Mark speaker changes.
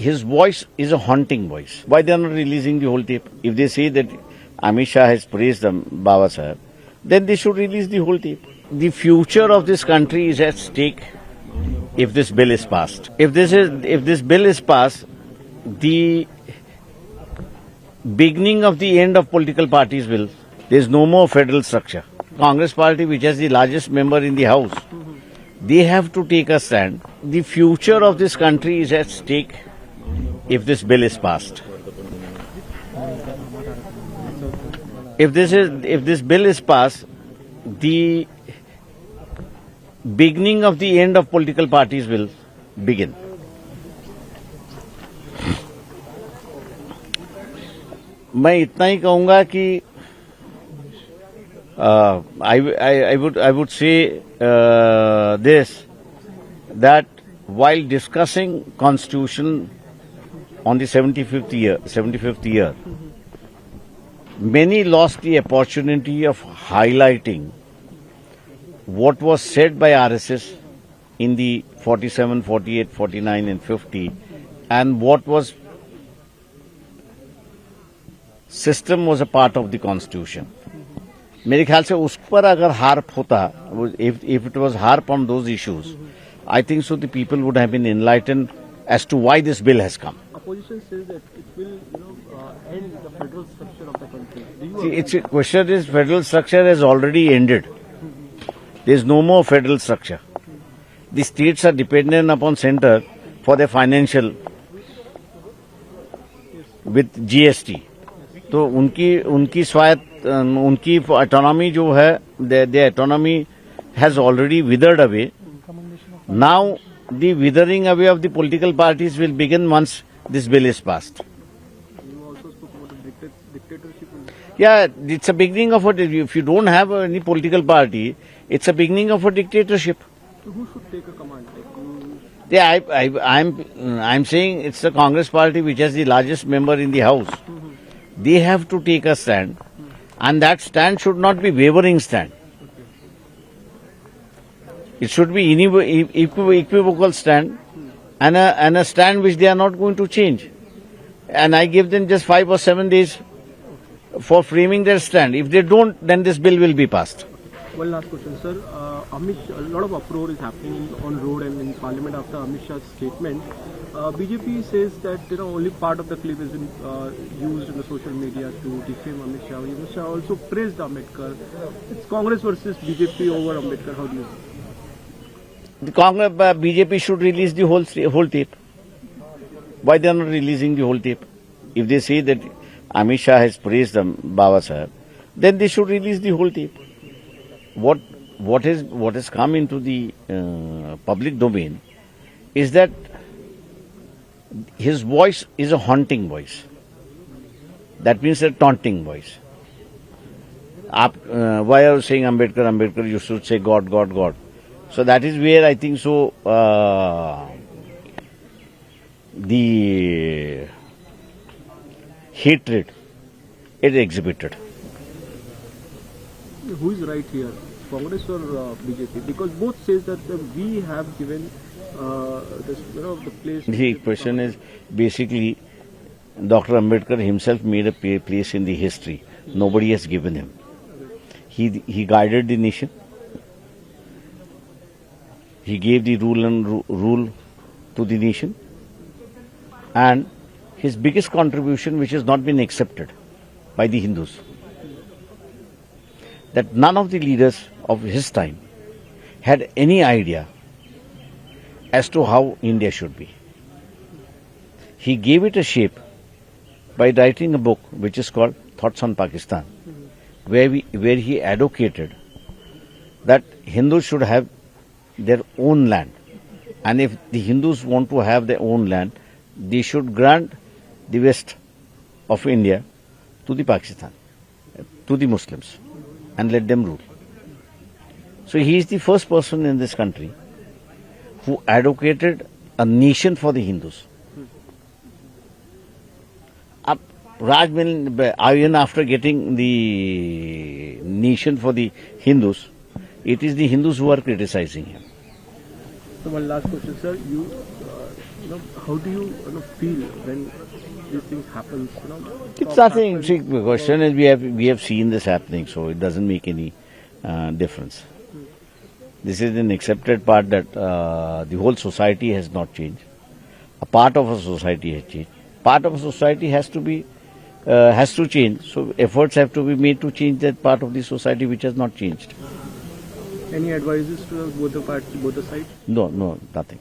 Speaker 1: his voice is a haunting voice. Why they are not releasing the whole tape? If they say that Amit Shah has praised Baba Sahib, then they should release the whole tape. The future of this country is at stake if this bill is passed. If this bill is passed, the beginning of the end of political parties will. There is no more federal structure. Congress party, which has the largest member in the house, they have to take a stand. The future of this country is at stake if this bill is passed. If this bill is passed, the beginning of the end of political parties will begin. मैं इतना ही कहूंगा कि I would say this, that while discussing Constitution on the 75th year, many lost the opportunity of highlighting what was said by RSS in the 47, 48, 49 and 50 and what was system was a part of the Constitution. मेरे ख्याल से उस पर अगर harp होता, if it was harp on those issues, I think so the people would have been enlightened as to why this bill has come.
Speaker 2: Opposition says that it will, end the federal structure of the country.
Speaker 1: See, its question is federal structure has already ended. There is no more federal structure. The states are dependent upon center for their financial with GST. तो उनकी स्वायत्त उनकी autonomy जो है, their autonomy has already withered away. Now the withering away of the political parties will begin once this bill is passed.
Speaker 2: You also spoke about a dictatorship.
Speaker 1: Yeah, it's a beginning of if you don't have any political party, it's a beginning of a dictatorship.
Speaker 2: So who should take a command?
Speaker 1: Yeah, I'm saying it's the Congress party which has the largest member in the house. They have to take a stand, and that stand should not be wavering stand. It should be equivocal stand, and a stand which they are not going to change. And I give them just 5 or 7 days for framing their stand. If they don't, then this bill will be passed.
Speaker 2: One last question, sir. A lot of uproar is happening on road and in Parliament after Amit Shah's statement. BJP says that only part of the clip has been used in the social media to defame Amit Shah. Amit Shah also praised Ambedkar. It's Congress versus BJP over Ambedkar. How do you see?
Speaker 1: The Congress BJP should release the whole tape. Why they are not releasing the whole tape? If they say that Amit Shah has praised Baba Sahib, then they should release the whole tape. What has come into the public domain is that his voice is a haunting voice. That means a taunting voice. Why are you saying Ambedkar? You should say God, God, God. So that is where I think so the hatred is exhibited.
Speaker 2: Who is right here, Congress or BJP? Because both says that we have given the place.
Speaker 1: The question is basically Dr. Ambedkar himself made a place in the history. Nobody has given him. He guided the nation. He gave the rule to the nation. And his biggest contribution, which has not been accepted by the Hindus, that none of the leaders of his time had any idea as to how India should be. He gave it a shape by writing a book which is called Thoughts on Pakistan, where he advocated that Hindus should have their own land, and if the Hindus want to have their own land, they should grant the west of India to the Pakistan, to the Muslims, and let them rule. So he is the first person in this country who advocated a nation for the Hindus. Even after getting the nation for the Hindus, it is the Hindus who are criticizing him.
Speaker 2: So one last question, sir. How do you, feel when these things happen?
Speaker 1: It's nothing. See, the question is we have seen this happening, so it doesn't make any difference. This is an accepted part that the whole society has not changed. A part of a society has changed. Part of a society has to change. So efforts have to be made to change that part of the society which has not changed.
Speaker 2: Any advices to both the parties, both the sides?
Speaker 1: No, nothing.